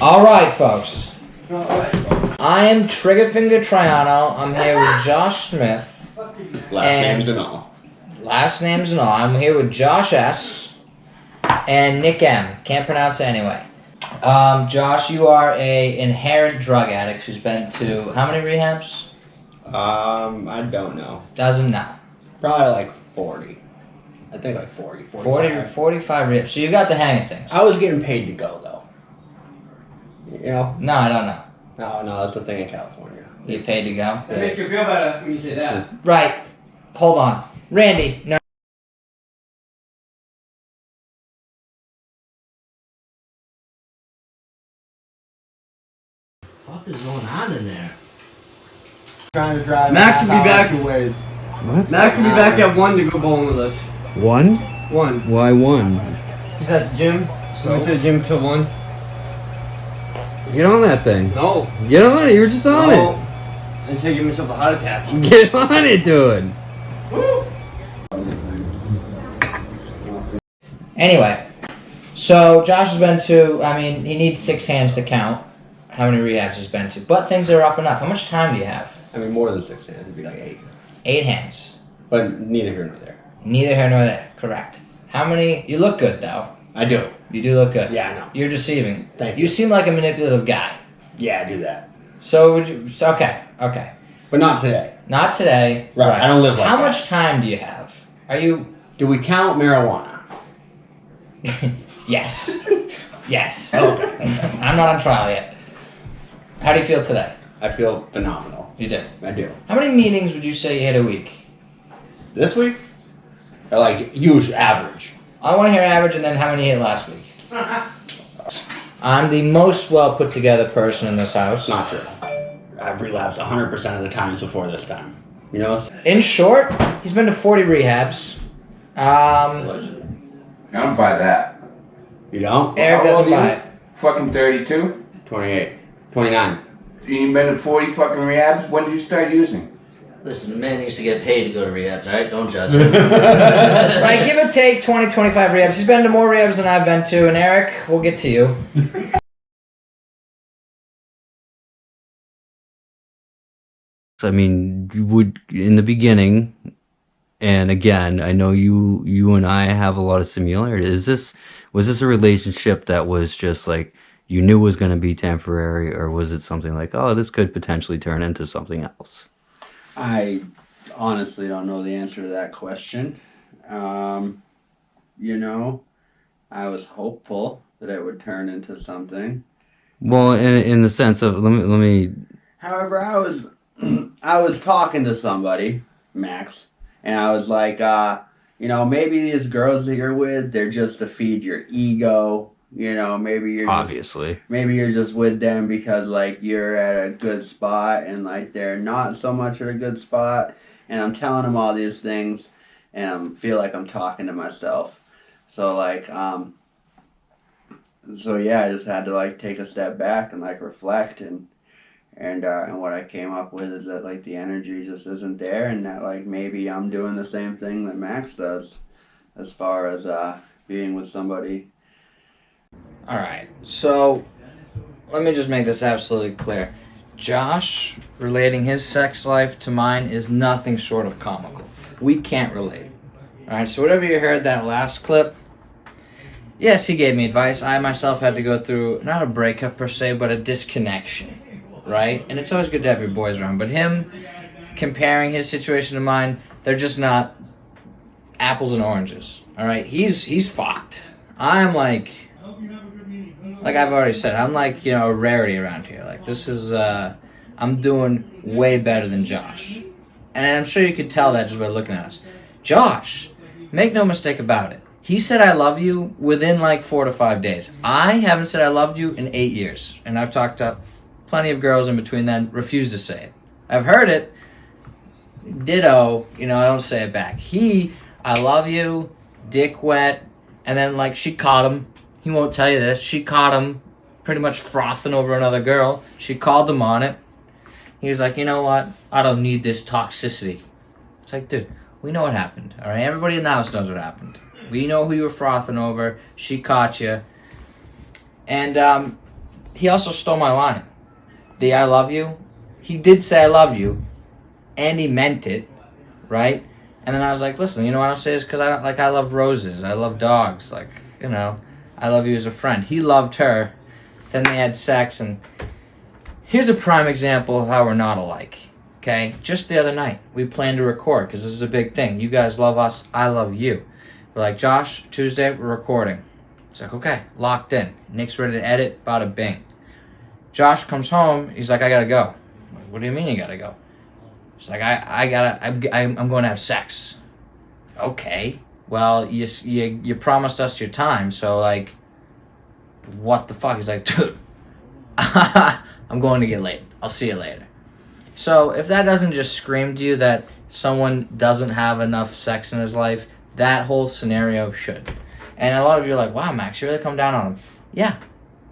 All right, folks. I am Triggerfinger Triano. I'm here with Josh Smith. Names and all. Last names and all. I'm here with Josh S. and Nick M. Can't pronounce it anyway. Josh, you are a inherent drug addict who's been to how many rehabs? I don't know. Doesn't know. Probably like 40. I think like 40. 45 rehabs. So you got the hang of things. I was getting paid to go though. You know? No, I don't know. No, that's the thing in California. You paid to go? It makes you feel better when you say that. Right. Hold on. Randy, no. What is going on in there? Trying to drive. Max will be back. Ways. What? Max will be back at 1 to go bowling with us. 1? 1. Why 1? He's at the gym. So went to the gym till 1. Get on that thing. No. Get on it. You were just on No. I just give myself a heart attack. it. Get on it, dude. Anyway, so Josh has been to, he needs 6 hands to count how many rehabs he's been to. But things are up and up. How much time do you have? I mean, more than 6 hands. It'd be like 8. 8 hands. But neither here nor there. Neither here nor there. Correct. How many? You look good, though. I do. You do look good. Yeah, I know. You're deceiving. Thank You you. seem like a manipulative guy. Yeah, I do that. So would you? Okay. But not today. Not today. Right, I don't live like How that. much time do you have? Are you? Do we count marijuana? Yes. Yes. Okay. I'm not on trial yet. How do you feel today? I feel phenomenal. You do. I do. How many meetings would you say you hit a week? This week? Or like, use average. I want to hear average and then how many you hit last week. I'm the most well put together person in this house. Not true. I've relapsed 100% of the times before this time. You know? In short, he's been to 40 rehabs. I don't buy that. You don't? Eric How old doesn't are buy you? it. Fucking 32? 28. 29. You ain't been to 40 fucking rehabs? When did you start using? Listen, the man used to get paid to go to rehabs, alright? Don't judge him. Right, give or take 20, 25 rehabs. He's been to more rehabs than I've been to. And Eric, we'll get to you. I mean, you would in the beginning, and again, I know you and I have a lot of similarities. Was this a relationship that was just like you knew was going to be temporary, or was it something like, oh, this could potentially turn into something else? I honestly don't know the answer to that question. You know, I was hopeful that it would turn into something. Well, in the sense of let me. However, I was talking to somebody, Max, and I was like, maybe these girls that you're with, they're just to feed your ego. You know, maybe you're just with them because like you're at a good spot and like they're not so much at a good spot. And I'm telling them all these things, and I feel like I'm talking to myself. So like, so yeah, I just had to like take a step back and like reflect and what I came up with is that like the energy just isn't there, and that like maybe I'm doing the same thing that Max does, as far as being with somebody. Alright, so let me just make this absolutely clear. Josh relating his sex life to mine is nothing short of comical. We can't relate. Alright, so whatever you heard that last clip, yes, he gave me advice. I myself had to go through, not a breakup per se, but a disconnection. Right? And it's always good to have your boys around. But him comparing his situation to mine, they're just not apples and oranges. Alright? He's fucked. I'm like I've already said, I'm like, a rarity around here. Like this is I'm doing way better than Josh. And I'm sure you could tell that just by looking at us. Josh, make no mistake about it. He said I love you within like 4 to 5 days. I haven't said I loved you in 8 years. And I've talked to plenty of girls in between then refuse to say it. I've heard it. Ditto, I don't say it back. I love you, dick wet, and then like she caught him. He won't tell you this. She caught him pretty much frothing over another girl. She called him on it. He was like, you know what? I don't need this toxicity. It's like, dude, we know what happened. All right, everybody in the house knows what happened. We know who you were frothing over. She caught you. And he also stole my line. The I love you. He did say I love you, and he meant it, right? And then I was like, listen, you know what I'll say is because I love roses. I love dogs. Like, you know, I love you as a friend. He loved her. Then they had sex, and here's a prime example of how we're not alike. Okay? Just the other night, we planned to record because this is a big thing. You guys love us. I love you. We're like, Josh, Tuesday, we're recording. He's like, okay, locked in. Nick's ready to edit, bada bing. Josh comes home. He's like, I gotta go. I'm like, what do you mean you gotta go? He's like, I'm going to have sex. Okay. Well, you promised us your time, so like, what the fuck? He's like, dude, I'm going to get laid. I'll see you later. So if that doesn't just scream to you that someone doesn't have enough sex in his life, that whole scenario should. And a lot of you are like, wow, Max, you really come down on him. Yeah,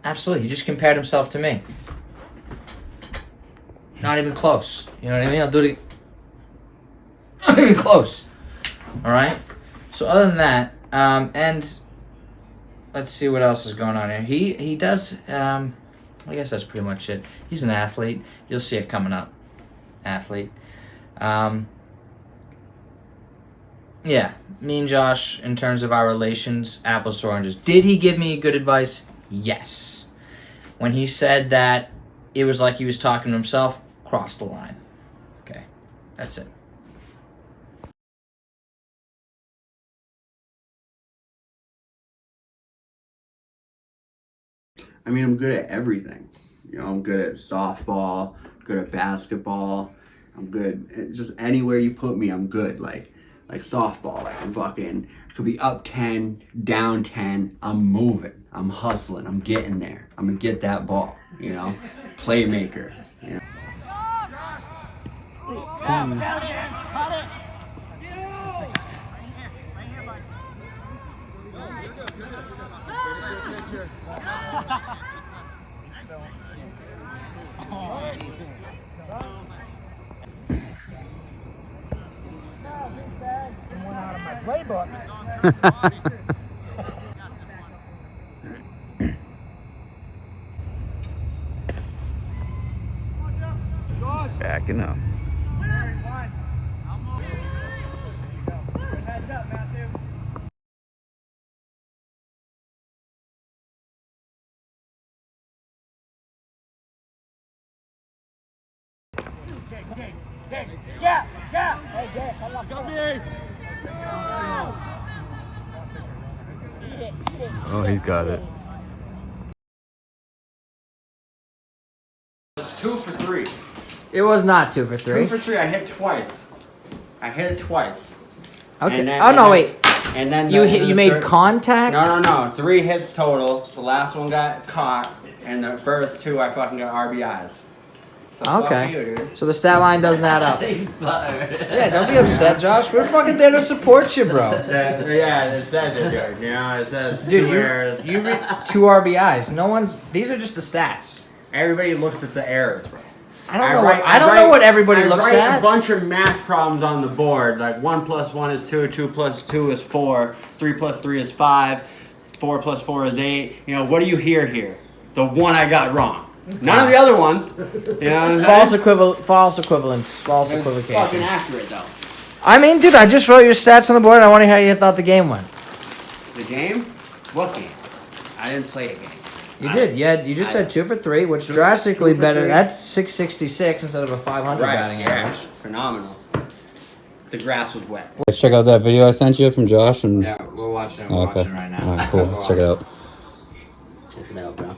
absolutely. He just compared himself to me. Not even close. You know what I mean? I'll do it. Not even close. All right? So other than that, and let's see what else is going on here. He does, I guess that's pretty much it. He's an athlete. You'll see it coming up. Athlete. Yeah, me and Josh, in terms of our relations, apples to oranges. Did he give me good advice? Yes. When he said that it was like he was talking to himself, cross the line. Okay, that's it. I mean, I'm good at everything. You know, I'm good at softball, good at basketball. I'm good at just anywhere you put me, I'm good. Like softball, like I'm fucking, could be up 10, down 10, I'm moving, I'm hustling, I'm getting there. I'm gonna get that ball, you know? Playmaker, you know? Backing up. Oh, he's got it. 2 for 3. It was not 2 for 3. 2 for 3, I hit twice. I hit it twice. Okay. And then- oh, no, wait. And then You made contact? No. 3 hits total. The last one got caught, and the first 2 I fucking got RBIs. So fuck Okay. you, dude. So the stat line doesn't add up. Yeah, Yeah, don't be upset, Josh. We're fucking there to support you, bro. Yeah, it says it, dude. You know, it says Dude, 2 errors. you read 2 RBIs. No one's. These are just the stats. Everybody looks at the errors, bro. I don't know what everybody looks I write at. a bunch of math problems on the board, like 1 + 1 is 2, 2 + 2 is 4, 3 + 3 is 5, 4 + 4 is 8. You know, what do you hear here? The one I got wrong. None of the other ones. You know what I'm saying? False equivalence. False It's equivocation. fucking accurate, though. I mean, dude, I just wrote your stats on the board. I want to hear how you thought the game went. The game? What game? I didn't play a game. You did. You just said 2 for 3, which 2 drastically for better. 3. That's 666 instead of a 500 batting average. Phenomenal. The grass was wet. Let's check out that video I sent you from Josh. And Yeah, we're watching it. okay. Watching it right now. All right, cool. Let's check it out. Check it out, bro.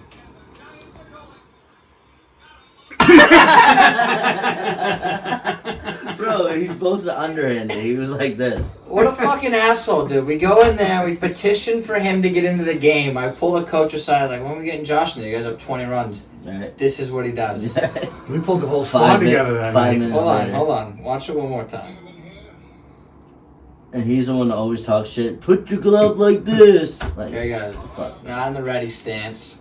Bro, he's supposed to underhand it. He was like this. What a fucking asshole, dude. We go in there, we petition for him to get into the game. I pull the coach aside, like, when are we getting Josh in there? You guys have 20 runs. Alright. This is what he does. We pulled the whole squad together that 5 night. minutes Hold on, later. hold on. Watch it one more time. And he's the one that always talks shit. Put your glove like this. Like, Here you go. fuck. Not in the ready stance.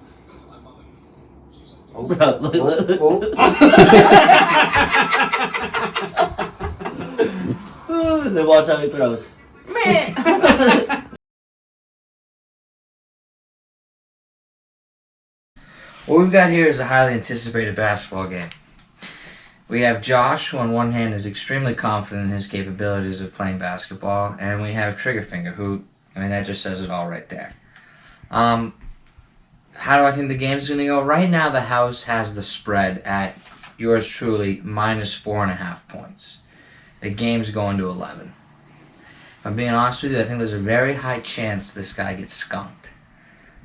Oh, Bro, look. And then watch how he throws. What we've got here is a highly anticipated basketball game. We have Josh, who on one hand is extremely confident in his capabilities of playing basketball, and we have Triggerfinger, who, that just says it all right there. How do I think the game's going to go? Right now, the house has the spread at yours truly minus 4.5 points. The game's going to 11. If I'm being honest with you, I think there's a very high chance this guy gets skunked.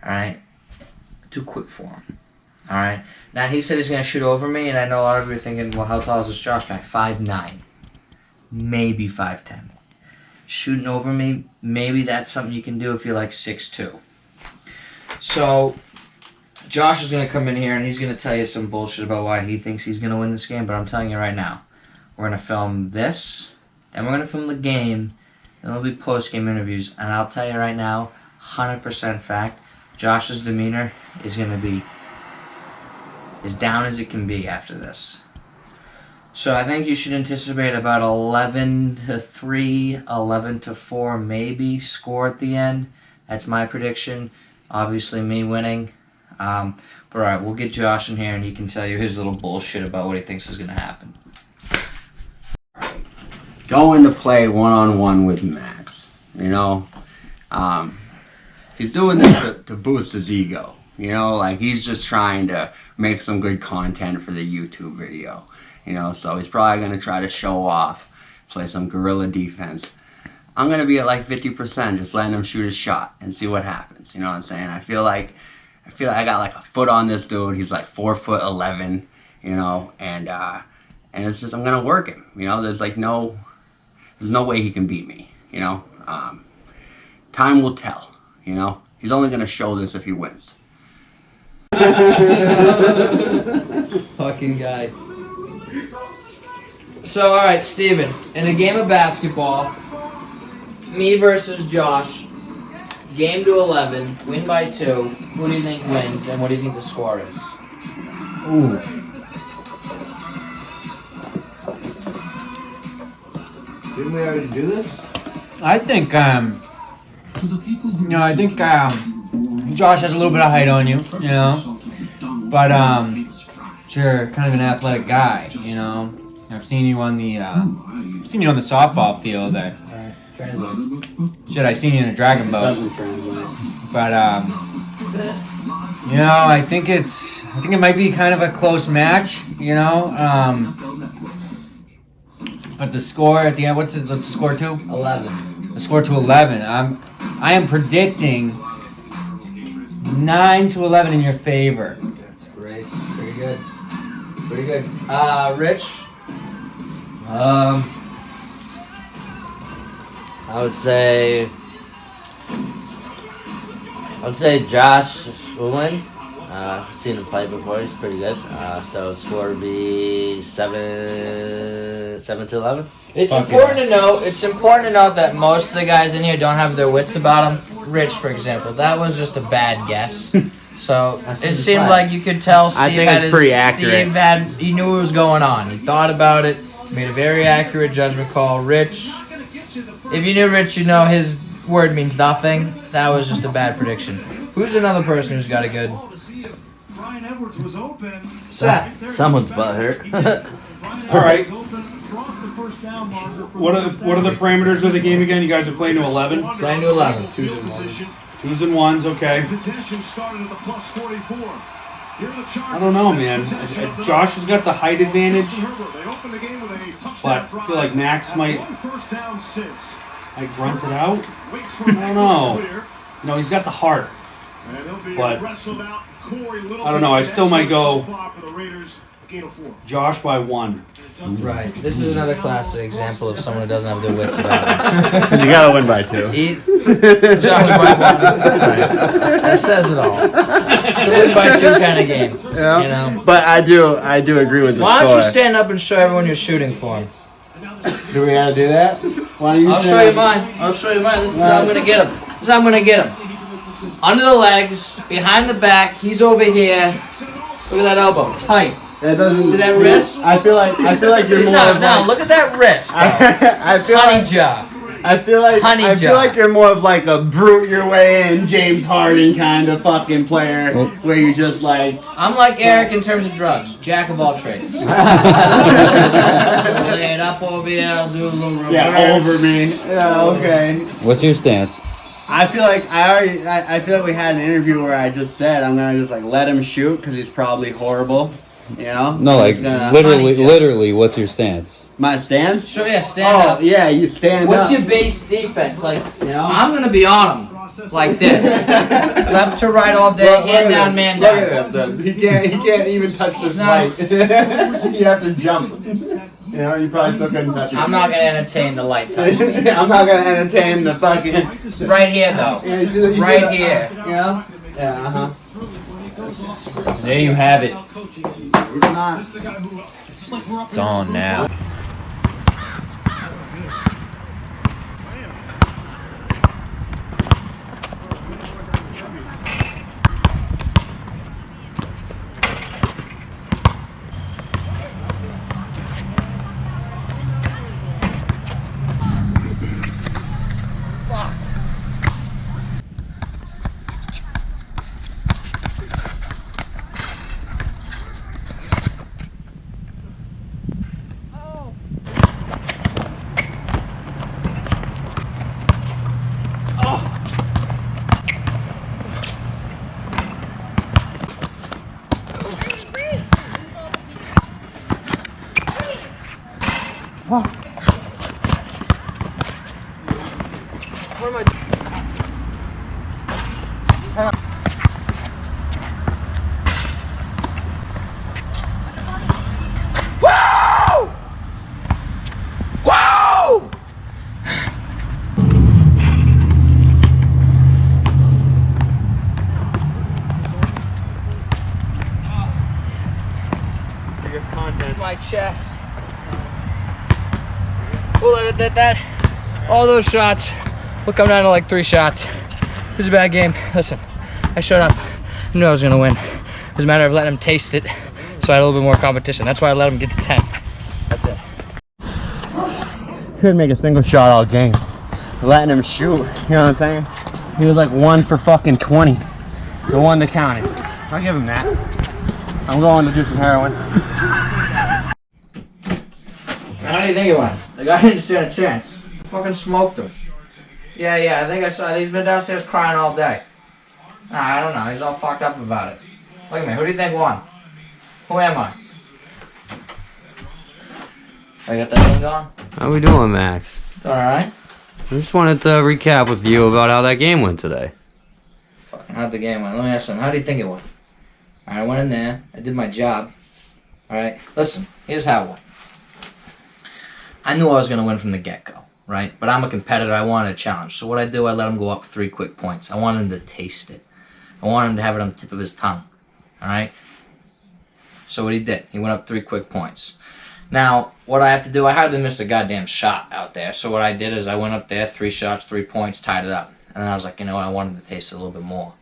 Alright? Too quick for him. Alright? Now, he said he's going to shoot over me, and I know a lot of you are thinking, well, how tall is this Josh guy? 5'9". Maybe 5'10". Shooting over me, maybe that's something you can do if you're like 6'2". So, Josh is going to come in here, and he's going to tell you some bullshit about why he thinks he's going to win this game, but I'm telling you right now, we're going to film this, then we're going to film the game, then there'll be post-game interviews, and I'll tell you right now, 100% fact, Josh's demeanor is going to be as down as it can be after this. So I think you should anticipate about 11-3, 11-4 maybe score at the end. That's my prediction. Obviously me winning. But alright, we'll get Josh in here and he can tell you his little bullshit about what he thinks is going to happen. Going to play one-on-one with Max. You know, he's doing this to boost his ego. You know, like he's just trying to make some good content for the YouTube video. You know, so he's probably going to try to show off, play some guerrilla defense. I'm going to be at like 50%, just letting him shoot his shot and see what happens. You know what I'm saying? I feel like I got like a foot on this dude. He's like 4'11", you know, and it's just, I'm going to work him. You know, there's no way he can beat me, you know. Time will tell, you know. He's only going to show this if he wins. Fucking guy. So, alright, Steven, in a game of basketball, me versus Josh, game to 11, win by 2, who do you think wins, and what do you think the score is? Ooh. Didn't we already do this? I think, Josh has a little bit of height on you, you know, but, you're kind of an athletic guy, you know. I've seen you on the, softball field. I've seen you in a dragon boat. But, you know, I think it might be kind of a close match, you know. But the score at the end, what's the score to? 11. The score to 11. I am predicting 9-11 in your favor. That's great. Pretty good. Pretty good. Rich? I would say Josh will win. I've seen him play before. He's pretty good. So the score would be 7-11. It's important to note that most of the guys in here don't have their wits about them. Rich, for example, that was just a bad guess. So it seemed like you could tell Steve he knew what was going on. He thought about it, made a very accurate judgment call. Rich, if you knew Rich, you know his word means nothing. That was just a bad prediction. Who's another person who's got a good? Seth. Someone's butt hurt. All right. What are the parameters of the game again? You guys are playing to 11? Playing to 11. 2s and 1s, okay. I don't know, man. Josh has got the height advantage, but I feel like Max might grunt it out. I don't know. No, he's got the heart, but I don't know. I still might go Josh by 1. Right. This is another classic example of someone who doesn't have their wits about it. You gotta win by 2. Josh by 1. Right. That says it all. It's a win by 2 kind of game. Yeah. You know? But I do agree with the Why don't score. you stand up and show everyone you're shooting for? Do we gotta do that? I'll show you mine. This is how I'm gonna get him. Under the legs, behind the back. He's over here. Look at that elbow, tight. That doesn't See that wrist? I feel like you're more. No, look at that wrist. I feel Honey like job. I I feel like Honey I feel jar. like you're more of like a brute your way in, James Harden kind of fucking player, where you just like. I'm like Eric in terms of drugs. Jack of all trades. Lay it up over here. I'll do a little reverse. Yeah, over me. Yeah, okay. What's your stance? I feel like I feel like we had an interview where I just said I'm gonna just like let him shoot because he's probably horrible, you know. No, I'm like just gonna- literally, what's your stance? my stance. Sure, yeah, stand Oh up. yeah, you stand What's up. your base defense? Like, You know? I'm gonna be on him. Like this. Left to right all day, Look hand at down, this. man Look down. at him, son. He can't even touch this not- mic. You have to jump. You know, you probably still couldn't touch it. I'm not gonna entertain the light touch. I'm not gonna entertain the fucking. Right here, though. Yeah, you see Right that? here. You know? Yeah. Uh huh. There you have it. It's not. It's on now. My chest. Well, that, all those shots will come down to like 3 shots. This is a bad game. Listen, I showed up. I knew I was gonna win. It was a matter of letting him taste it, so I had a little bit more competition. That's why I let him get to 10. That's it. Couldn't make a single shot all game. Letting him shoot. You know what I'm saying? He was like 1 for fucking 20. The one to count it. I'll give him that. I'm going to do some heroin. How do you think it went? The guy didn't stand a chance. Fucking smoked him. Yeah, I think I saw. He's been downstairs crying all day. Nah, I don't know. He's all fucked up about it. Look at me. Who do you think won? Who am I? I got that thing going? How we doing, Max? Alright. I just wanted to recap with you about how that game went today. Fucking how'd the game went? Let me ask him. How do you think it went? Alright, I went in there. I did my job. Alright? Listen, here's how it went. I knew I was going to win from the get-go, right? But I'm a competitor. I wanted a challenge. So what I do, I let him go up 3 quick points. I wanted him to taste it. I wanted him to have it on the tip of his tongue. Alright? So what he did, he went up 3 quick points. Now, what I have to do, I hardly missed a goddamn shot out there. So what I did is I went up there, 3 shots, 3 points, tied it up. And then I was like, you know what, I want him to taste it a little bit more.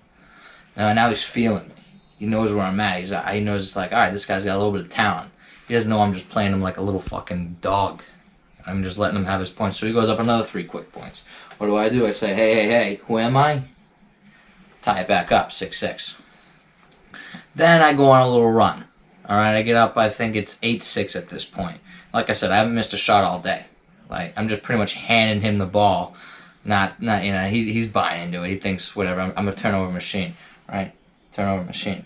Now he's feeling me. He knows where I'm at. He knows it's like, alright, this guy's got a little bit of talent. He doesn't know I'm just playing him like a little fucking dog. I'm just letting him have his points. So he goes up another 3 quick points. What do? I say, hey, who am I? Tie it back up, 6-6. Then I go on a little run. Alright, I get up, I think it's 8-6 at this point. Like I said, I haven't missed a shot all day. Like, I'm just pretty much handing him the ball. Not you know, he's buying into it. He thinks, whatever, I'm a turnover machine. Right? Turnover machine.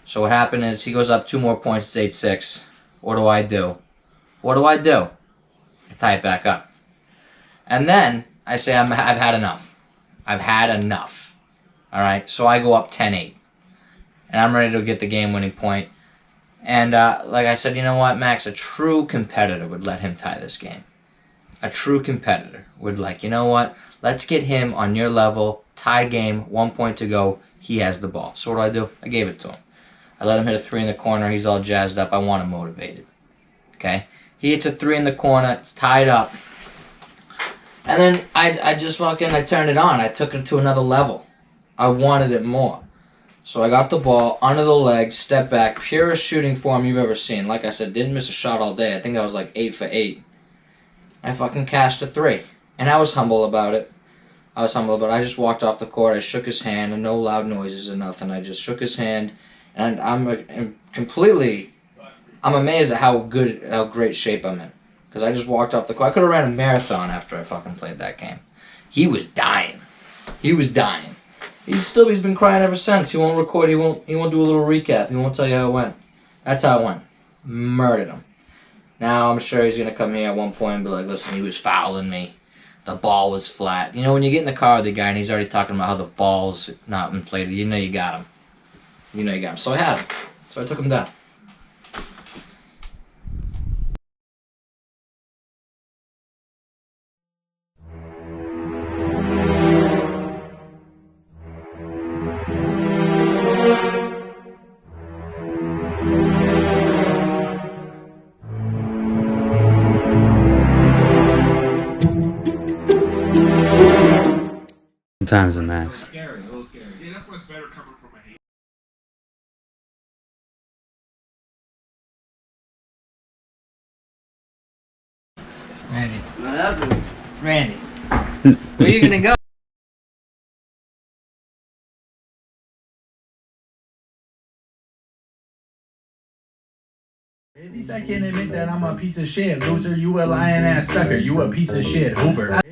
So what happened is, he goes up 2 more points, it's 8-6. What do? I tie it back up. And then I say, I've had enough. I've had enough. Alright, so I go up 10-8. And I'm ready to get the game-winning point. And like I said, you know what, Max? A true competitor would let him tie this game. A true competitor would like, you know what? Let's get him on your level. Tie game, 1 point to go. He has the ball. So what do? I gave it to him. I let him hit a 3 in the corner. He's all jazzed up. I want him motivated. Okay? He hits a 3 in the corner. It's tied up. And then I just I turned it on. I took it to another level. I wanted it more. So I got the ball under the leg, step back, purest shooting form you've ever seen. Like I said, didn't miss a shot all day. I think I was like 8 for 8. I fucking cashed a 3. And I was humble about it. I just walked off the court. I shook his hand, and no loud noises or nothing. I just shook his hand, and I'm amazed at how great shape I'm in. Because I just walked off the court. I could have ran a marathon after I fucking played that game. He was dying. He's been crying ever since. He won't record. He won't do a little recap. He won't tell you how it went. That's how it went. Murdered him. Now I'm sure he's gonna come here at one point and be like, listen, he was fouling me. The ball was flat. You know, when you get in the car with the guy and he's already talking about how the ball's not inflated, you know you got him. So I had him. So I took him down. Sometimes a max. Scary, a little scary. Yeah, that's what's better coming from a hate. Randy, where are you gonna go? At least I can't admit that I'm a piece of shit. Loser, you a lying ass sucker. You a piece of shit. Hoover.